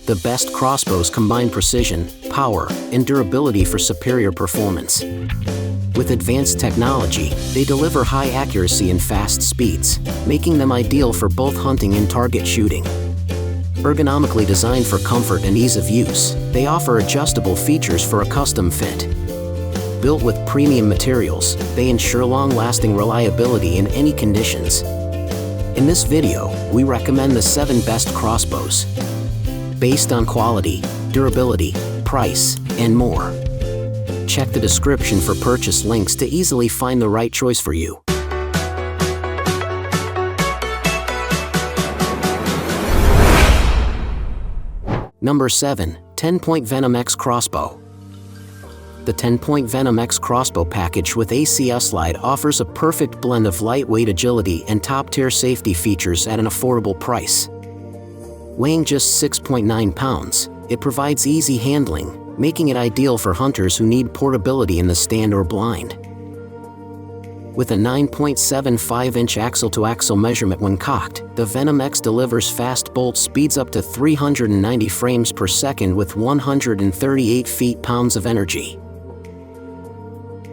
The best crossbows combine precision, power, and durability for superior performance. With advanced technology, they deliver high accuracy and fast speeds, making them ideal for both hunting and target shooting. Ergonomically designed for comfort and ease of use, they offer adjustable features for a custom fit. Built with premium materials, they ensure long-lasting reliability in any conditions. In this video, we recommend the 7 best crossbows, based on quality, durability, price, and more. Check the description for purchase links to easily find the right choice for you. Number 7. TenPoint Venom X Crossbow. The TenPoint Venom X Crossbow package with ACS slide offers a perfect blend of lightweight agility and top-tier safety features at an affordable price. Weighing just 6.9 pounds, it provides easy handling, making it ideal for hunters who need portability in the stand or blind. With a 9.75-inch axle-to-axle measurement when cocked, the Venom X delivers fast bolt speeds up to 390 frames per second with 138 feet-pounds of energy.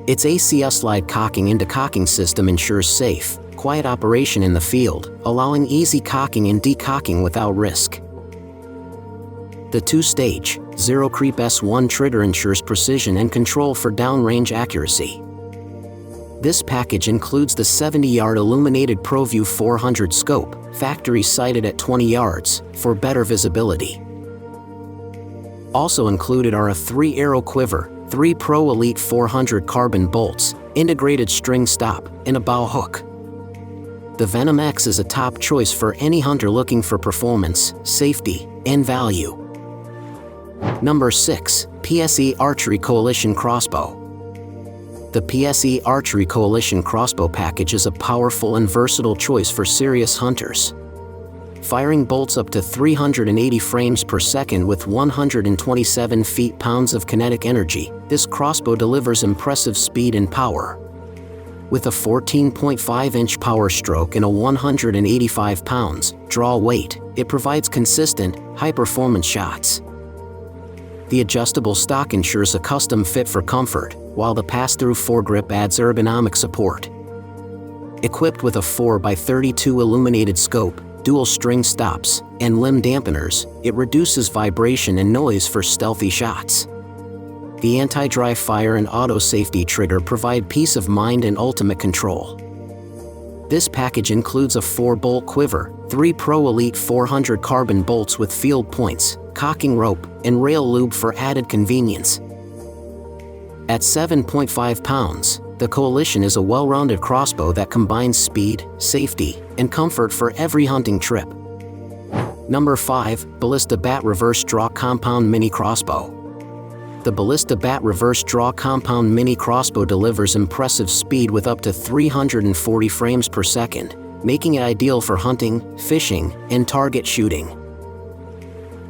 Its ACS slide cocking into cocking system ensures safe, quiet operation in the field, allowing easy cocking and decocking without risk. The 2-stage, Zero Creep S1 trigger ensures precision and control for downrange accuracy. This package includes the 70-yard illuminated ProView 400 scope, factory sighted at 20 yards, for better visibility. Also included are a 3-arrow quiver, 3 Pro Elite 400 carbon bolts, integrated string stop, and a bow hook. The Venom X is a top choice for any hunter looking for performance, safety, and value. Number 6. PSE Archery Coalition Crossbow. The PSE Archery Coalition Crossbow package is a powerful and versatile choice for serious hunters. Firing bolts up to 380 frames per second with 127 feet-pounds of kinetic energy, this crossbow delivers impressive speed and power. With a 14.5-inch power stroke and a 185 pounds draw weight, it provides consistent, high-performance shots. The adjustable stock ensures a custom fit for comfort, while the pass-through foregrip adds ergonomic support. Equipped with a 4x32 illuminated scope, dual string stops, and limb dampeners, it reduces vibration and noise for stealthy shots. The anti-dry fire and auto safety trigger provide peace of mind and ultimate control. This package includes a 4-bolt quiver, 3 Pro Elite 400 carbon bolts with field points, cocking rope, and rail lube for added convenience. At 7.5 pounds, the Coalition is a well-rounded crossbow that combines speed, safety, and comfort for every hunting trip. Number 5. Ballista Bat Reverse Draw Compound Mini Crossbow. The Ballista Bat Reverse Draw Compound Mini Crossbow delivers impressive speed with up to 340 frames per second, making it ideal for hunting, fishing, and target shooting.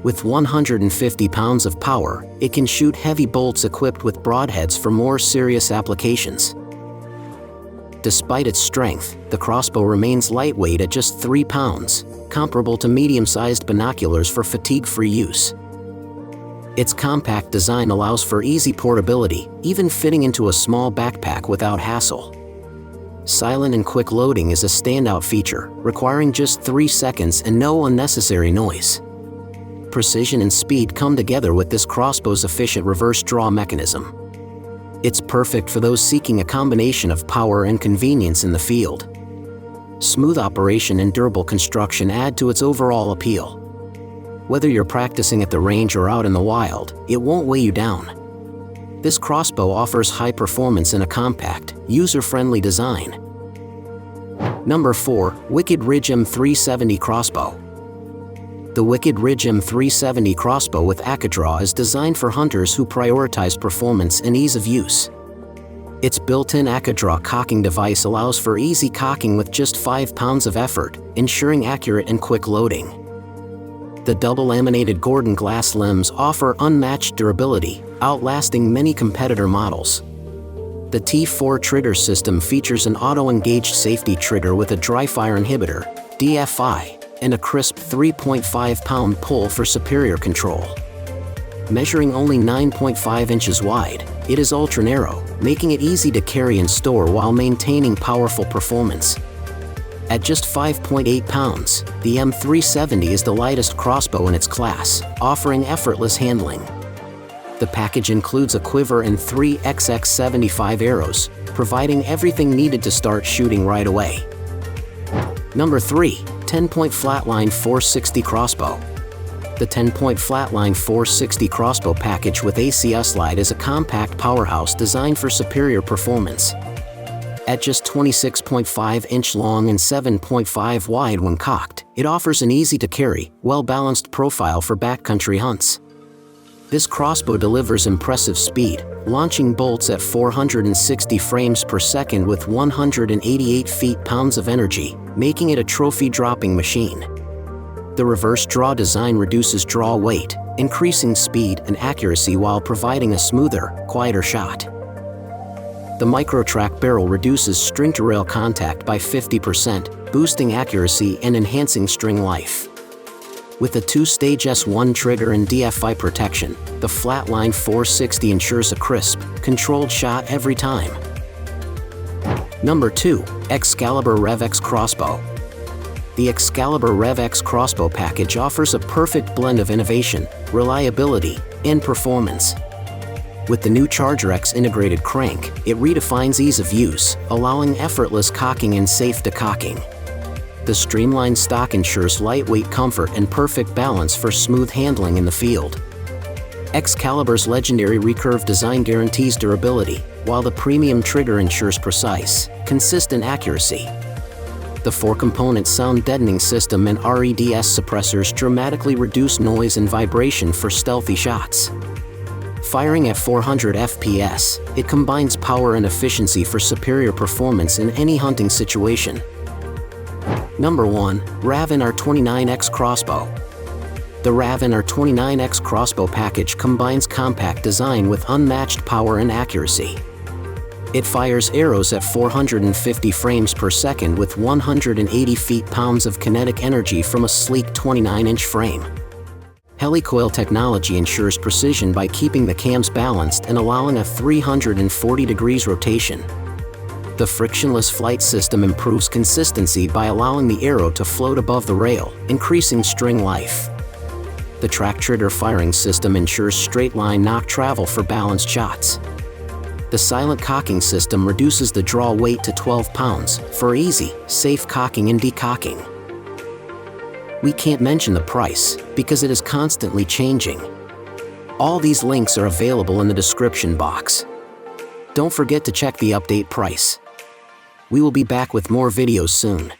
With 150 pounds of power, it can shoot heavy bolts equipped with broadheads for more serious applications. Despite its strength, the crossbow remains lightweight at just 3 pounds, comparable to medium-sized binoculars for fatigue-free use. Its compact design allows for easy portability, even fitting into a small backpack without hassle. Silent and quick loading is a standout feature, requiring just 3 seconds and no unnecessary noise. Precision and speed come together with this crossbow's efficient reverse draw mechanism. It's perfect for those seeking a combination of power and convenience in the field. Smooth operation and durable construction add to its overall appeal. Whether you're practicing at the range or out in the wild, it won't weigh you down. This crossbow offers high performance in a compact, user-friendly design. Number 4. Wicked Ridge M370 Crossbow. The Wicked Ridge M370 crossbow with ACA-Draw is designed for hunters who prioritize performance and ease of use. Its built-in ACA-Draw cocking device allows for easy cocking with just 5 pounds of effort, ensuring accurate and quick loading. The double-laminated Gordon glass limbs offer unmatched durability, outlasting many competitor models. The T4 trigger system features an auto-engaged safety trigger with a dry fire inhibitor, DFI, and a crisp 3.5-pound pull for superior control. Measuring only 9.5 inches wide, it is ultra-narrow, making it easy to carry and store while maintaining powerful performance. At just 5.8 pounds, the M370 is the lightest crossbow in its class, offering effortless handling. The package includes a quiver and 3 XX75 arrows, providing everything needed to start shooting right away. Number 3. TenPoint Flatline 460 Crossbow. The TenPoint Flatline 460 Crossbow package with ACS light is a compact powerhouse designed for superior performance. At just 26.5 inch long and 7.5 wide when cocked, it offers an easy-to-carry, well-balanced profile for backcountry hunts. This crossbow delivers impressive speed, launching bolts at 460 frames per second with 188 feet-pounds of energy, making it a trophy-dropping machine. The reverse draw design reduces draw weight, increasing speed and accuracy while providing a smoother, quieter shot. The micro-track barrel reduces string-to-rail contact by 50%, boosting accuracy and enhancing string life. With a 2-stage S1 trigger and DFI protection, the Flatline 460 ensures a crisp, controlled shot every time. Number 2. Excalibur RevX Crossbow. The Excalibur RevX Crossbow package offers a perfect blend of innovation, reliability, and performance. With the new Charger X integrated crank, it redefines ease of use, allowing effortless cocking and safe decocking. The streamlined stock ensures lightweight comfort and perfect balance for smooth handling in the field. Excalibur's legendary recurve design guarantees durability, while the premium trigger ensures precise, consistent accuracy. The 4-component sound deadening system and REDS suppressors dramatically reduce noise and vibration for stealthy shots. Firing at 400 FPS, it combines power and efficiency for superior performance in any hunting situation. Number 1. Ravin R29X Crossbow. The Ravin R29X Crossbow package combines compact design with unmatched power and accuracy. It fires arrows at 450 frames per second with 180 feet-pounds of kinetic energy from a sleek 29-inch frame. Helicoil technology ensures precision by keeping the cams balanced and allowing a 340 degrees rotation. The frictionless flight system improves consistency by allowing the arrow to float above the rail, increasing string life. The track trigger firing system ensures straight-line knock travel for balanced shots. The silent cocking system reduces the draw weight to 12 pounds for easy, safe cocking and decocking. We can't mention the price, because it is constantly changing. All these links are available in the description box. Don't forget to check the update price. We will be back with more videos soon.